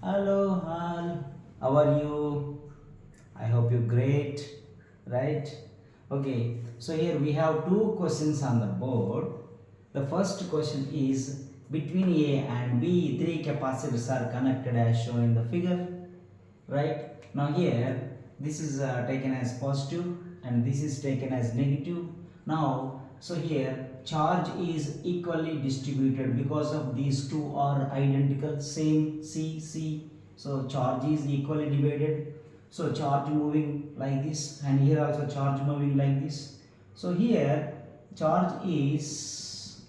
Hello, hi. How are you? I hope you're great, right? Okay, so here we have two questions on the board. The first question is between A and B, three capacitors are connected as shown in the figure, right? Now here, this is taken as positive and this is taken as negative. Now, so here charge is equally distributed because of these two are identical, same C. So charge is equally divided. So charge moving like this, and here also charge moving like this. So here charge is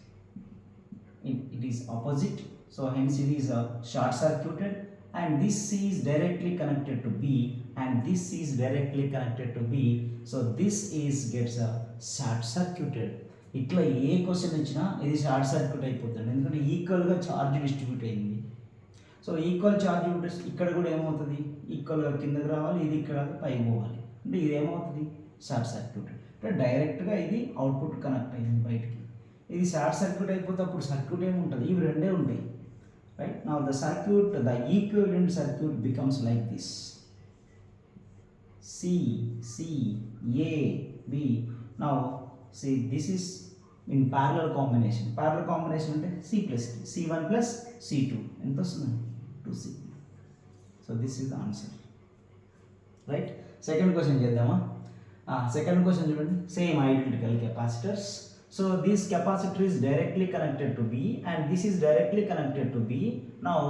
it is opposite, so hence it is a short circuited, and this C is directly connected to B and this C is directly connected to B, so this is gets a short circuited. ఇట్లా ఏ question ఇచ్చినా ఇది short circuit అయిపోతుంది, ఎందుకంటే ఈక్వల్గా charge distribute అయింది. So equal charge ఇక్కడ కూడా ఏమవుతుంది, ఈక్వల్గా కిందకి రావాలి, ఇది ఇక్కడ పైకి పోవాలి, అంటే ఇది ఏమవుతుంది షార్ట్ సర్క్యూట్. అంటే డైరెక్ట్గా ఇది అవుట్పుట్ కనెక్ట్ అయింది బయటికి. ఇది షార్ట్ సర్క్యూట్ అయిపోతే అప్పుడు సర్క్యూట్ ఏముంటుంది, ఇవి రెండే ఉంటాయి, right. Now the circuit, the equivalent circuit becomes like this. C A B. Now see, this is in parallel combination. Parallel combination అంటే C plus D, C1 plus C2 ఎంత వస్తుంది 2C. So this is the answer, right. Second question చేద్దామా? Second question చూడండి, same identical capacitors. So this capacitor is directly connected to B and this is directly connected to B. Now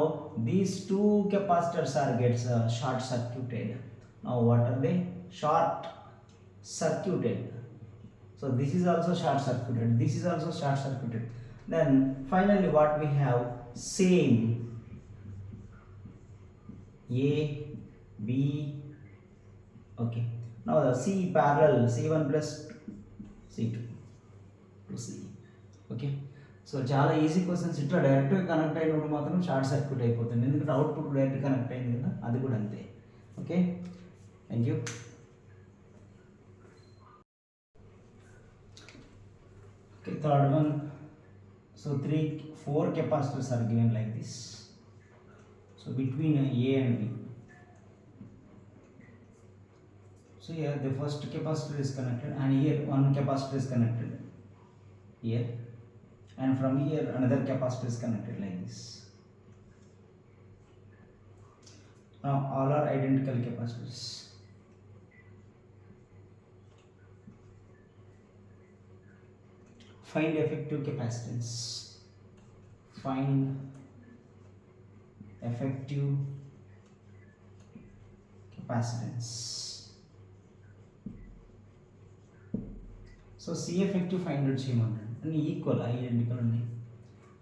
these two capacitors are gets short circuited. Now what are they? Short circuited. So this is also short circuited, this is also short circuited. Then finally what we have, same A B. Okay, now the C parallel, C1 plus C2 to C. Okay, so చాలా easy questions. ఇట్లా డైరెక్ట్గా connect అయినప్పుడు మాత్రం short circuit అయిపోతుంది, ఎందుకంటే output direct connect అయింది కదా, అది కూడా అంతే. Okay, thank you. Okay, third one. So 4 capacitors are given like this. So between A and B. So here the first capacitor is connected and here one capacitor is connected here, and from here another capacitor is connected like this. Now all are identical capacitors. Find effective capacitance. Find effective capacitance. So C effective find out చేయమంటాడు, అన్ని equal identical ఉన్నాయి,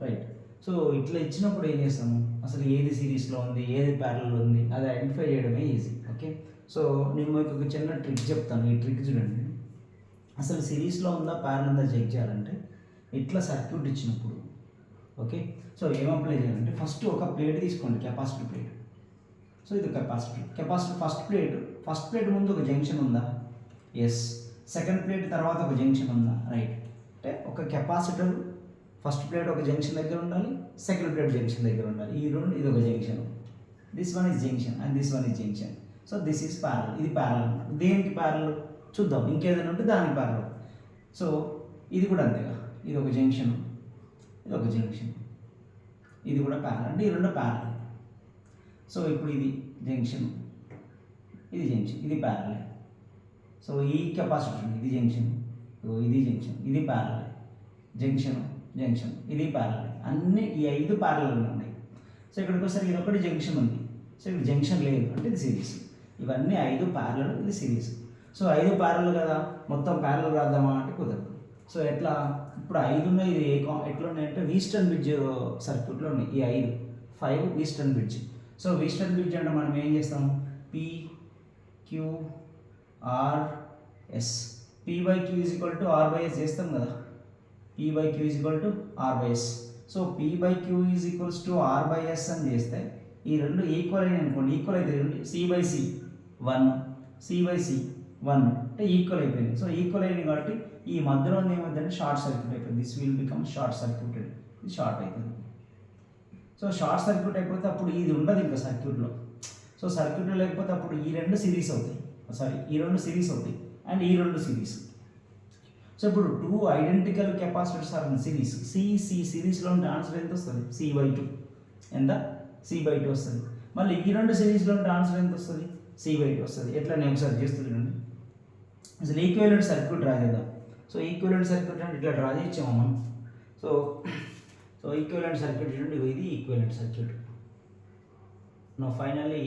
right. So ఇట్లా ఇచ్చినప్పుడు ఏం చేస్తాము, అసలు ఏది సిరీస్లో ఉంది ఏది ప్యారలల్ ఉంది అది ఐడెంటిఫై చేయడమే ఈజీ. ఓకే, సో నేను మీకు ఒక చిన్న ట్రిక్ చెప్తాను, ఈ ట్రిక్ చూడండి. అసలు సిరీస్లో ఉందా ప్యారలల్ ఉందా చెక్ చేయాలంటే ఇట్లా సర్క్యూట్ ఇచ్చినప్పుడు, ఓకే, సో ఏం అప్లై చేయాలంటే ఫస్ట్ ఒక ప్లేట్ తీసుకోండి, కెపాసిటర్ ప్లేట్. సో ఇది కెపాసిటర్ ఫస్ట్ ప్లేట్ ముందు ఒక జంక్షన్ ఉందా, ఎస్. సెకండ్ ప్లేట్ తర్వాత ఒక జంక్షన్ ఉందా, రైట్. అంటే ఒక కెపాసిటర్ ఫస్ట్ ప్లేట్ ఒక జంక్షన్ దగ్గర ఉండాలి, సెకండ్ ప్లేట్ జంక్షన్ దగ్గర ఉండాలి, ఈ రెండు, ఇది ఒక junction, this one is junction and this one is junction. So this is parallel, ఇది ప్యారలల్ అన్నమాట. దేనికి ప్యారలల్ చూద్దాం, ఇంకేదైనా ఉంటే దానికి ప్యారలల్. సో ఇది కూడా అంతేగా, ఇది ఒక జంక్షన్, ఇది ఒక జంక్షన్, ఇది కూడా ప్యారలల్, అంటే ఈ రెండు ప్యారలల్. సో ఇప్పుడు ఇది జంక్షన్, ఇది జంక్షన్, ఇది ప్యారలల్. సో ఈ కెపాసిటర్ ఇది జంక్షన్, ఇది జంక్షన్, ఇది ప్యారలల్, జంక్షన్, ఇది ప్యారలల్, అన్నీ ఈ 5 ప్యారలల్ ఉన్నాయి. సో ఇక్కడికి ఒకసారి ఇది ఒకటి జంక్షన్ ఉంది, సో ఇక్కడ జంక్షన్ లేదు అంటే ఇది సిరీస్. ఇవన్నీ 5 ప్యారలల్, ఇది సిరీస్. సో 5 ప్యారలల్ కదా, మొత్తం ప్యారలల్ రాద్దామా అంటే కుదరదు. సో ఎట్లా, ఇప్పుడు 5 ఉన్నాయి, ఇది ఎట్లా ఉన్నాయంటే వీస్టర్న్ బ్రిడ్జ్ సర్క్యూట్లో ఉన్నాయి ఈ 5 వీస్టర్న్ బ్రిడ్జ్. సో వీస్టర్న్ బ్రిడ్జ్ అంటే మనం ఏం చేస్తాము, P Q R S, P by Q is equal to R by S చేస్తాం కదా, P by Q is equal to R by S. So P by Q is equals to R by S అని చేస్తే ఈ రెండు equal అయినాయి అనుకోండి, equal అయితే రెండు C by C 1, C by C 1 అంటే ఈక్వల్ అయిపోయింది. సో ఈక్వల్ అయింది కాబట్టి ఈ మధ్యలో ఏమైందంటే షార్ట్ సర్క్యూట్ అయిపోయింది, this will become short circuited, ఇది షార్ట్ అవుతుంది. సో సో షార్ట్ సర్క్యూట్ అయిపోతే అప్పుడు ఇది ఉండదు ఇంకా సర్క్యూట్లో. సో సర్క్యూట్లో లేకపోతే అప్పుడు ఈ రెండు సిరీస్ అవుతాయి, ఈ రెండు సిరీస్ అవుతాయి అండ్ ఈ రెండు సిరీస్. సో ఇప్పుడు 2 identical capacitors are in series. సిరీస్లో ఉంటే ఆన్సర్ ఎంత వస్తుంది? C/2. ఎంత? C/2 వస్తుంది. మళ్ళీ ఈ రెండు సిరీస్లో ఉంటే ఆన్సర్ ఎంత వస్తుంది? C/2 వస్తుంది. ఎట్లా నేను ఒకసారి చేస్తున్నాను. అసలు ఈక్వివలెంట్ సర్క్యూట్ డ్రా చేద్దాం. సో ఈక్వివలెంట్ సర్క్యూట్ అంటే ఇట్లా డ్రా చేయించాము మనం. సో ఈక్వివలెంట్ సర్క్యూట్ చూడండి, ఇది equivalent circuit. Now finally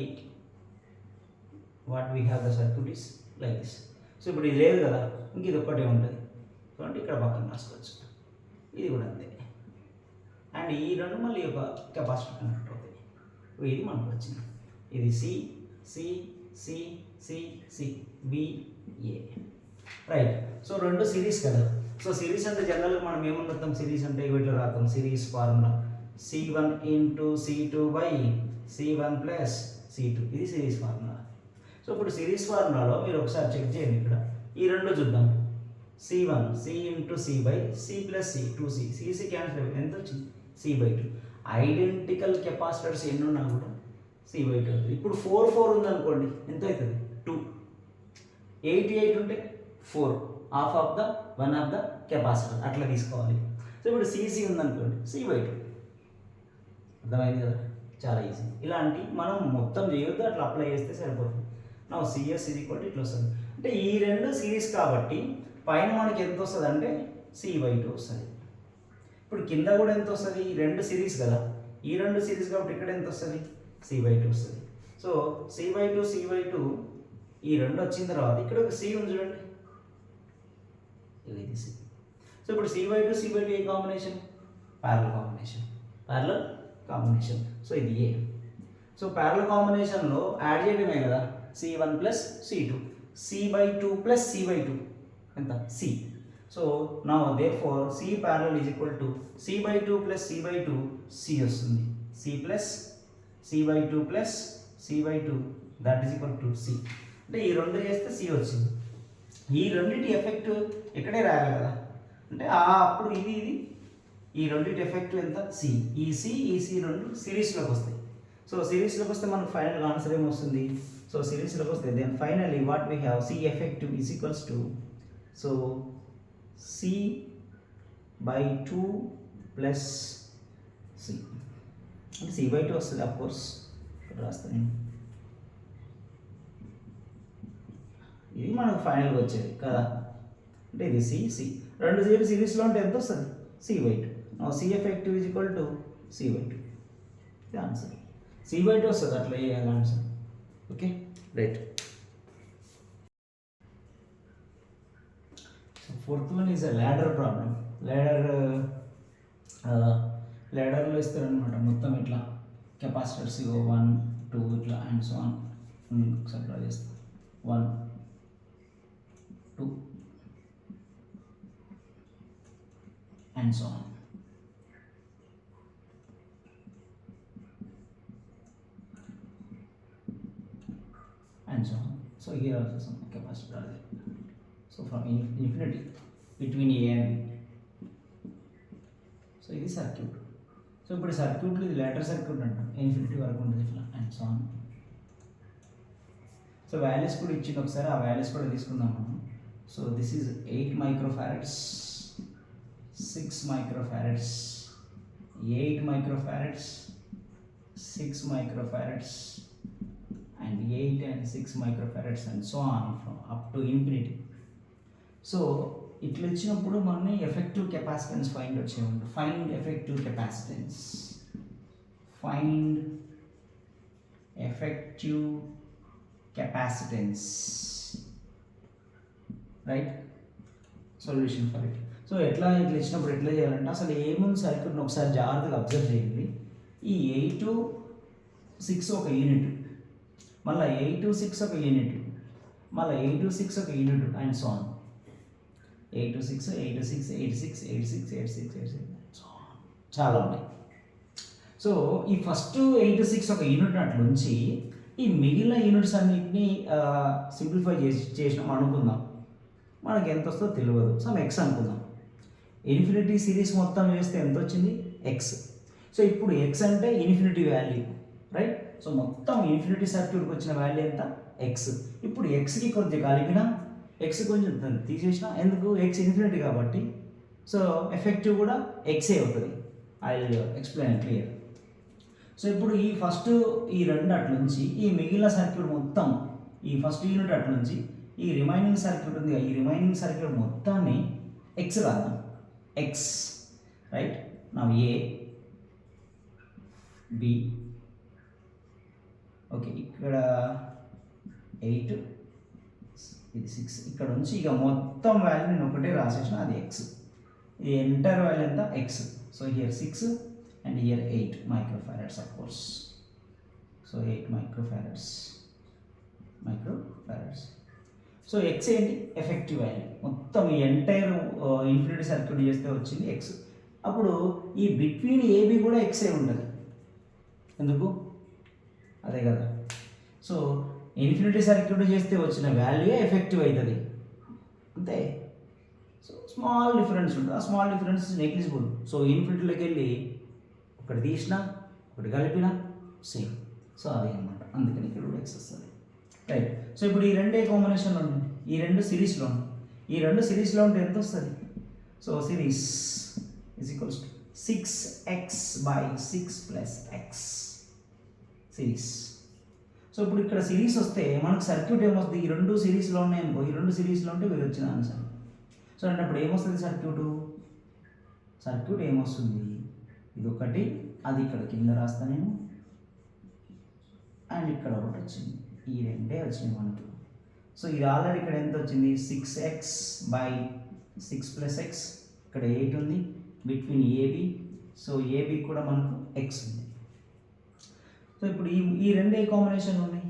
what we have the circuit is like this. So ఇప్పుడు ఇది లేదు కదా, ఇంక ఇది ఒక్కటే ఉంటుంది. సో అంటే ఇక్కడ పక్కన రాసుకోవచ్చు, ఇది కూడా అంతే. అండ్ ఈ రెండు మళ్ళీ ఒక కెపాసిటర్ కనెక్ట్ అవుతాయి. ఇది మనకు వచ్చింది. ఇది C C C C C B A, right. So రెండు సిరీస్ కదా. సో సిరీస్ అంటే జనరల్గా మనం ఏమని రాస్తాం? సిరీస్ అంటే ఇట్లా రాస్తాం, series formula C1 × C2/C1 + C2. ఇది సిరీస్ ఫార్ములా. సో ఇప్పుడు సిరీస్ ఫార్ములాలో మీరు ఒకసారి చెక్ చేయండి. ఇక్కడ ఈ రెండు చూద్దాం. C1 C × C/C + C 2C, CC cancel అయిపోయింది. ఎంత వచ్చింది? C/2. ఐడెంటికల్ కెపాసిటర్స్ ఎన్ని ఉన్నా కూడా C/2 అవుతుంది. ఇప్పుడు 4 ఉందనుకోండి, ఎంత అవుతుంది? 2. 8 ఉంటే 4, half of the 1 of the capacitor, అట్లా తీసుకోవాలి. సో ఇప్పుడు CC ఉందనుకోండి, C/2. అర్థమైంది కదా, చాలా ఈజీ. ఇలాంటి మనం మొత్తం చేయొద్దు, అట్లా అప్లై చేస్తే సరిపోతుంది. నా CS ఇట్లా వస్తుంది. అంటే ఈ రెండు సిరీస్ కాబట్టి పైన మనకి ఎంత వస్తుంది అంటే C/2 వస్తుంది. ఇప్పుడు కింద కూడా ఎంత వస్తుంది? ఈ రెండు సిరీస్ కదా, ఈ రెండు సిరీస్ కాబట్టి ఇక్కడ ఎంత వస్తుంది? C/2 వస్తుంది. సో C/2 ఈ రెండు వచ్చిన తర్వాత ఇక్కడ ఒక C ఉంది చూడండి, ఇది C. సో ఇప్పుడు C/2 ఏ కాంబినేషన్? Parallel combination. సో ఇది ఏ. సో ప్యారలల్ కాంబినేషన్లో యాడ్ చేయడమే కదా, C1 + C2, C/2 + C/2 ఎంత? C. So now therefore C parallel is equal to C/2 + C/2, C వస్తుంది. C/2 + C/2 that is equal to C. అంటే ఈ రెండు చేస్తే C వచ్చింది. ఈ రెండింటి ఎఫెక్ట్ ఇక్కడే రాయాలి కదా, అంటే అప్పుడు ఇది ఈ రెండింటి ఎఫెక్ట్ ఎంత? C. ఈ C రెండు సిరీస్లోకి వస్తాయి. సో సిరీస్లోకి వస్తే మనకు ఫైనల్ ఆన్సర్ ఏమొస్తుంది? సో సిరీస్లోకి వస్తే then finally what we have, C effective is equals to so C/2 + C అంటే C/2 వస్తుంది. అఫ్ కోర్స్ ఇక్కడ రాస్తాను నేను, ఇది మనకు ఫైనల్గా వచ్చేది కదా. అంటే ఇది C రెండు సిరీస్లో ఉంటే ఎంత వస్తుంది? C/2. C effective is equal to C/2. ఇది ఆన్సర్. C/2 వస్తుంది, అట్లా వేయాలి answer. Okay, right. So fourth one is a ladder problem. ల్యాడర్లో ఇస్తారనమాట మొత్తం ఇట్లా కెపాసిటర్స్ 1 2 ఇట్లా అండ్ సో ఆన్. ఒకసారి డ్రా చేస్తాం. 1 2 and so on. And so on. So here also some capacitor are there. So from infinity between A and B. So this is circuit. So ఇప్పుడు సర్క్యూట్లో ఇది ల్యాడర్ సర్క్యూట్ అంటాం, infinity వరకు ఉంటుంది ఇట్లా and so on. So values కూడా ఇచ్చింది, ఒకసారి ఆ వాల్యూస్ కూడా తీసుకుందాం మనం. So this is 8 microfarads, 6 microfarads, 8 microfarads, 6 microfarads and 8 and 6 microfarads and so on from up to infinity. So ఇట్లా ఇచ్చినప్పుడు మనని ఎఫెక్టివ్ కెపాసిటెన్స్ ఫైండ్ అవుట్ చేయండి. Find effective capacitance, right, solution for it. So ఇట్లా ఇచ్చినప్పుడు ఎట్లా చేయాలంటే అసలు ఏముంది సర్క్యూట్ని ఒకసారి జాగ్రత్తగా అబ్జర్వ్ చేయండి. ఈ 8 6 ఒక యూనిట్, మళ్ళీ 8 6 ఒక యూనిట్, మళ్ళీ 8 6 ఒక యూనిట్ అండ్ సో ఆన్. 8 6 8 6 8 6 8 6 8 6 8 6 చాలా ఉన్నాయి. సో ఈ ఫస్ట్ 8 6 ఒక యూనిట్ అట్లుంచి ఈ మిగిలిన యూనిట్స్ అన్నింటినీ సింప్లిఫై చేసినాం అనుకుందాం. మనకి ఎంత వస్తుందో తెలియదు, సమ్ ఎక్స్ అనుకుందాం. ఇన్ఫినిటీ సిరీస్ మొత్తం వేస్తే ఎంత వచ్చింది? ఎక్స్. సో ఇప్పుడు ఎక్స్ అంటే ఇన్ఫినిటీ వాల్యూ, రైట్? సో మొత్తం ఇన్ఫినిటీ సర్క్యూట్కి వచ్చిన వాల్యూ ఎంత? ఎక్స్. ఇప్పుడు ఎక్స్కి కొంచెం కలిపిన, ఎక్స్ కొంచెం తీసేసిన, ఎందుకు? ఎక్స్ ఇన్ఫినిటీ కాబట్టి. సో ఎఫెక్టివ్ కూడా ఎక్సే అవుతుంది. I will explain clear. So ఇప్పుడు ఈ ఫస్ట్ ఈ రెండు అట్ల నుంచి ఈ మిగిలిన సర్క్యూట్ మొత్తం, ఈ ఫస్ట్ యూనిట్ అట్ల నుంచి ఈ రిమైనింగ్ సర్క్యూట్ ఉంది, ఈ రిమైనింగ్ సర్క్యూట్ మొత్తాన్ని ఎక్స్ రాద్దాం. X, right? నా ఏ బి, ఓకే, ఇక్కడ 8 ఇది 6, ఇక్కడ నుంచి ఇక మొత్తం వాల్యూ నేను ఒకటే రాసేసిన, అది ఎక్స్. ఈ ఎంటైర్ వాల్యూ ఎంత? X. So here 6 and here 8 microfarads of course. So 8 microfarads. So X ఏంటి? Effective value. మొత్తం ఈ ఎంటైర్ ఇన్ఫినిటీ సర్క్యూట్ చేస్తే వచ్చింది ఎక్స్. అప్పుడు ఈ బిట్వీన్ ఏబి కూడా ఎక్సే ఉంటుంది. ఎందుకు? అదే కదా. సో ఇన్ఫినిటీ సర్క్యూట్ చేస్తే వచ్చిన వాల్యూ ఎఫెక్టివ్ అవుతుంది, అంతే. సో స్మాల్ డిఫరెన్స్ ఉంటుంది, ఆ స్మాల్ డిఫరెన్స్ నెగ్లిజిబుల్. సో ఇన్ఫినిటీలోకి వెళ్ళి ఒకటి తీసినా, ఒకటి కలిపినా సేమ్. సో అదే అన్నమాట, అందుకని ఇక్కడ కూడా ఎక్స్ వస్తుంది, రైట్? సో ఇప్పుడు ఈ రెండే కాంబినేషన్లో ఉంది, ఈ రెండు సిరీస్లో ఉంది. ఈ రెండు సిరీస్లో ఉంటే ఎంత వస్తుంది? So series is equals to 6x/6 + x series. So ఇప్పుడు ఇక్కడ సిరీస్ వస్తే మనకు సర్క్యూట్ ఏమొస్తుంది? ఈ రెండు సిరీస్లో ఉన్నాయి అనుకో, ఈ రెండు సిరీస్లో ఉంటే ఇది వచ్చిన ఆన్సర్. సో అంటే అప్పుడు ఏమొస్తుంది సర్క్యూట్ ఏమొస్తుంది? ఇది ఒకటి, అది ఇక్కడ కింద రాస్తా నేను, అండ్ ఇక్కడ ఒకటి వచ్చింది. ఈ రెండే వచ్చినాయి మనకు. సో ఇది ఆల్రెడీ ఇక్కడ ఎంత వచ్చింది? 6x/6 + x. ఇక్కడ 8 ఉంది బిట్వీన్ ఏబి. సో ఏబి కూడా మనకు ఎక్స్ ఉంది. సో ఇప్పుడు ఈ రెండే కాంబినేషన్ ఉన్నాయి,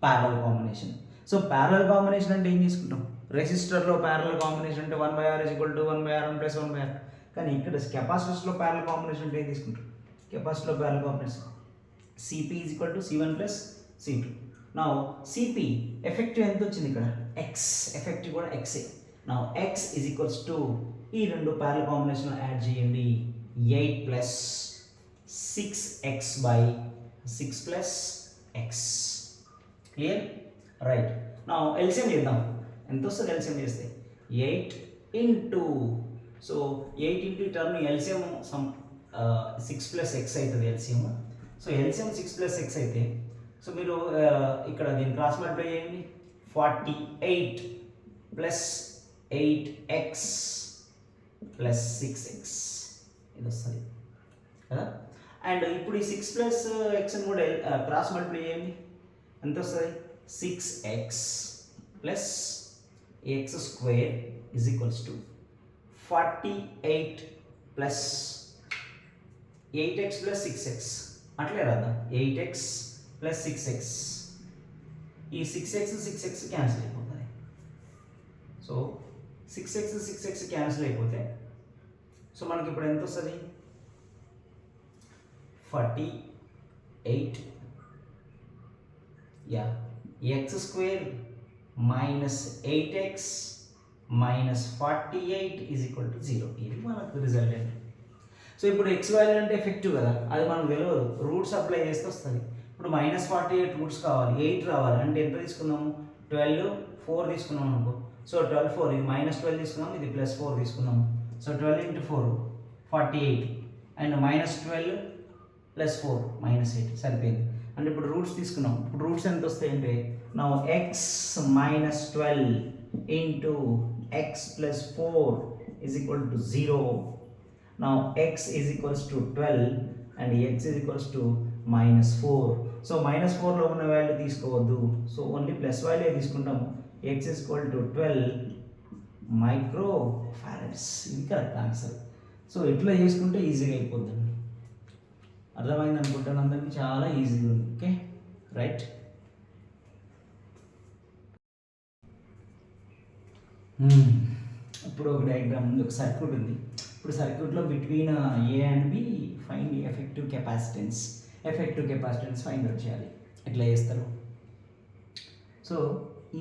parallel combination. So parallel combination అంటే ఏం చేసుకుంటాం? రెసిస్టర్లో ప్యారలల్ కాంబినేషన్ అంటే 1/R = 1/R1 + 1/R. కానీ ఇక్కడ కెపాసిటర్స్లో ప్యారలల్ కాంబినేషన్ అంటే ఏం తీసుకుంటాం? కెపాసిటర్లో parallel combination CP = C1 + C2. నా CP ఎఫెక్టివ్ ఎంత వచ్చింది ఇక్కడ? ఎక్స్. ఎఫెక్టివ్ కూడా ఎక్సే. నా x = ఈ రెండు ప్యారలల్ కాంబినేషన్ యాడ్ చేయండి, 8 + 6x/6 + x. క్లియర్? రైట్. నా ఎల్సిఎం చేద్దాం. ఎంత వస్తుంది ఎల్సిఎం చేస్తే? 8 into, so 8 into term LCM 6 + x అవుతుంది ఎల్సిఎం. సో ఎల్సిఎం 6 + x అయితే, సో మీరు ఇక్కడ దీన్ని క్రాస్ మల్టిప్లై చేయండి. 48 + 8x + 6x ఇది వస్తుంది కదా. అండ్ ఇప్పుడు ఈ 6 + x కూడా క్రాస్ మల్టిప్లై చేయండి. ఎంత వస్తుంది? 6x + x² = 48 + 8x + 6x. అట్లే రాద్దాం, 8x + 6x. ఈ 6x క్యాన్సిల్ అయిపోతుంది. సో 6x క్యాన్సిల్ అయిపోతే, సో మనకి ఇప్పుడు ఎంత వస్తుంది? 48 x² - 8x - 48 = 0. ఇది మనకు రిజల్ట్. సో ఇప్పుడు x వాల్యూ అంటే ఎఫెక్టివ్ కదా, అది మనకు తెలియదు, రూట్స్ అప్లై చేస్తే వస్తుంది. ఇప్పుడు -48 రూట్స్ కావాలి, 8 రావాలి అంటే ఎంత తీసుకున్నాము? 12, 4 తీసుకున్నాం అనుకో. సో 12, 4, ఇది -12 తీసుకున్నాం, ఇది +4 తీసుకున్నాము. సో 12 × 4 48 అండ్ -12 + 4 -8 సరిపోయింది. అంటే ఇప్పుడు రూట్స్ తీసుకున్నాం. ఇప్పుడు రూట్స్ ఎంత వస్తాయంటే, నా x - 12 into x + 4 = 0. Now x = 12 and x = -4. So -4లో ఉన్న వాల్యూ తీసుకోవద్దు, సో ఓన్లీ ప్లస్ వాల్యూ తీసుకుంటాము. x = 12 మైక్రోఫారడ్స్. ఇది కరెక్ట్ ఆన్సర్. సో ఇట్లా చేసుకుంటే ఈజీగా అయిపోద్దండి. అర్థమైంది అనుకుంటాను అందరికీ, చాలా ఈజీగా ఉంది. Okay, right. ఇప్పుడు ఒక డయాగ్రామ్ ఉంది, ఒక సర్క్యూట్ ఉంది. ఇప్పుడు సర్క్యూట్లో between A and B find effective capacitance. Effective capacitance find out చేయాలి. ఎట్లా చేస్తారు? సో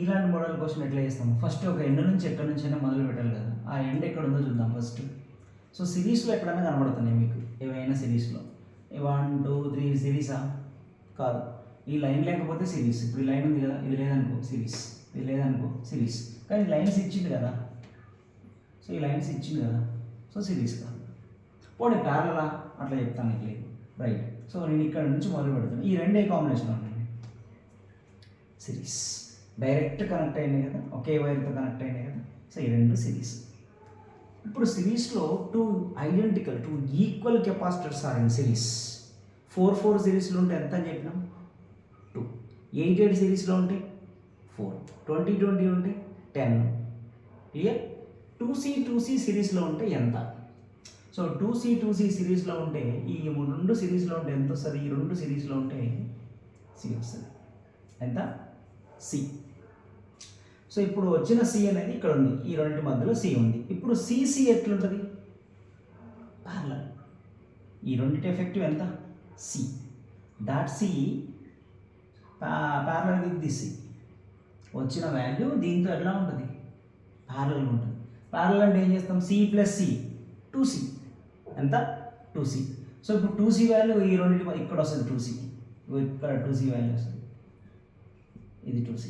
ఇలాంటి మోడల్ కోసం ఎట్లా చేస్తాము? ఫస్ట్ ఒక ఎండ్ నుంచి ఎక్కడి నుంచైనా మొదలు పెట్టాలి కదా. ఆ ఎండ్ ఎక్కడ ఉందో చూద్దాం ఫస్ట్. సో సిరీస్లో ఎక్కడైనా కనబడుతున్నాయి మీకు, ఏవైనా సిరీస్లో. 1 2 3 సిరీసా కాదు, ఈ లైన్ లేకపోతే సిరీస్. ఇప్పుడు ఈ లైన్ ఉంది కదా, ఇది లేదనుకో సిరీస్, ఇది లేదనుకో సిరీస్. కానీ లైన్స్ ఇచ్చింది కదా, సో ఈ లైన్స్ ఇచ్చింది కదా, సో సిరీస్ కాదు. పోనీ ప్యారలా అట్లా చెప్తాను ఇట్లా, రైట్. సో నేను ఇక్కడ నుంచి మొదలు పెడతాను. ఈ రెండే కాంబినేషన్ ఉన్నాయి, సిరీస్. డైరెక్ట్ కనెక్ట్ అయినాయి కదా, ఒకే వైర్తో కనెక్ట్ అయినాయి కదా, సో ఈ రెండు సిరీస్. ఇప్పుడు సిరీస్లో 2 identical 2 equal capacitors are in series. 4 4 సిరీస్లో ఉంటే ఎంత అని చెప్పినాం 2, 8 8 సిరీస్లో ఉంటే 4, 20 20 ఉంటే 10. క్లియర్? 2C సిరీస్లో ఉంటే ఎంత? సో 2C సిరీస్లో ఉంటే ఈ 2 సిరీస్లో ఉంటే ఎంత వస్తుంది? ఈ 2 సిరీస్లో ఉంటే C వస్తుంది. ఎంత? C. సో ఇప్పుడు వచ్చిన C అనేది ఇక్కడ ఉంది, ఈ రెండింటి మధ్యలో C ఉంది. ఇప్పుడు CC ఎట్లుంటుంది? ప్యారలల్. ఈ రెండింటి ఎఫెక్టివ్ ఎంత? C. Dot C parallel with the C. వచ్చిన వాల్యూ దీంతో ఎట్లా ఉంటుంది? ప్యారలల్ ఉంటుంది. ప్యారలల్ అంటే ఏం చేస్తాం? C plus C 2C. ఎంత? 2C. సో ఇప్పుడు 2C వాల్యూ ఈ రెండింటి ఇక్కడ వస్తుంది 2C, ఇక్కడ 2C వాల్యూ వస్తుంది, ఇది 2C.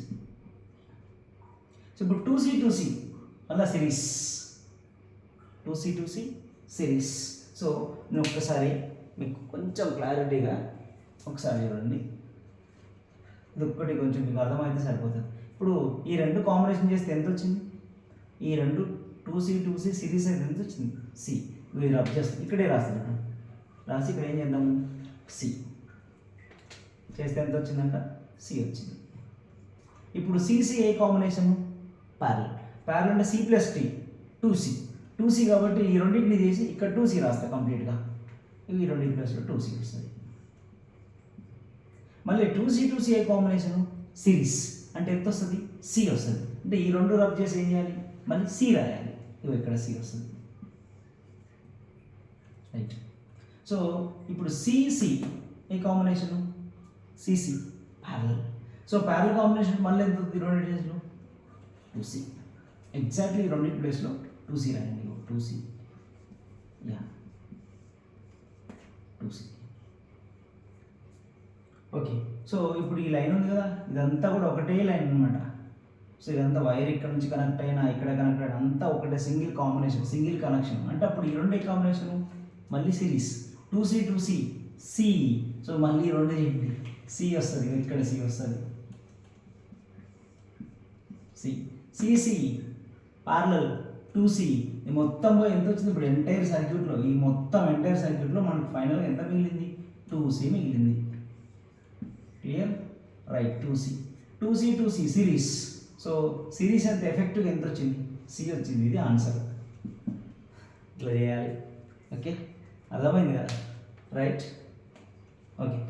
సో ఇప్పుడు 2C మళ్ళీ సిరీస్, 2C సిరీస్. సో నేను ఒక్కసారి మీకు కొంచెం క్లారిటీగా ఒకసారి చూడండి, ఇది ఒక్కటి కొంచెం మీకు అర్థమైతే సరిపోతుంది. ఇప్పుడు ఈ రెండు కాంబినేషన్ చేస్తే ఎంత వచ్చింది? ఈ రెండు 2C సిరీస్ అయితే ఎంత వచ్చింది? C. ఇది రబ్ చేస్తుంది, ఇక్కడే రాస్తాను, రాసి ఇక్కడ ఏం చేద్దాము? C చేస్తే ఎంత వచ్చిందంట? C వచ్చింది. ఇప్పుడు CC ఏ కాంబినేషన్? ప్యారలల్. ప్యారలల్ అంటే C ప్లస్ T 2C కాబట్టి ఈ రెండింటిని చేసి ఇక్కడ 2C రాస్తా కంప్లీట్గా, ఇవి రెండింటి ప్లస్లో 2C వస్తుంది. మళ్ళీ 2C ఏ కాంబినేషన్? సిరీస్ అంటే ఎంత వస్తుంది? C వస్తుంది. అంటే ఈ రెండు రబ్ చేసి ఏం చేయాలి? మళ్ళీ C రాయాలి, ఇవి ఇక్కడ C వస్తుంది, రైట్. సో ఇప్పుడు CC ఏ combination? CC parallel. So parallel combination మళ్ళీ ఎంత ఉంది? రెండింటి ప్లేస్లో 2C. ఎగ్జాక్ట్లీ రెండింటి ప్లేస్లో 2C రాయండి, 2C, yeah 2C. Okay. So ఇప్పుడు ఈ లైన్ ఉంది కదా, ఇదంతా కూడా ఒకటే లైన్ అనమాట. సో ఇదంతా వైర్ ఇక్కడ నుంచి కనెక్ట్ అయినా ఇక్కడ కనెక్ట్ అయినా అంతా ఒకటే సింగిల్ కాంబినేషన్, సింగిల్ కనెక్షన్. అంటే అప్పుడు ఈ రెండు కాంబినేషన్ మళ్ళీ సిరీస్ 2C C. సో మళ్ళీ రెండు చేయండి, C వస్తుంది, ఇక్కడ C వస్తుంది, CC ప్యారలల్ 2C. ఈ మొత్తం పోయి ఎంత వచ్చింది? ఇప్పుడు ఎంటైర్ సర్క్యూట్లో, ఈ మొత్తం ఎంటైర్ సర్క్యూట్లో మనకు ఫైనల్గా ఎంత మిగిలింది? 2C మిగిలింది. Clear? Right. 2C series. So series అంత ఎఫెక్టివ్ ఎంత వచ్చింది? C వచ్చింది, ఇది ఆన్సర్. ఇట్లా చేయాలి. ఓకే, అర్థమైంది కదా? రైట్. ఓకే.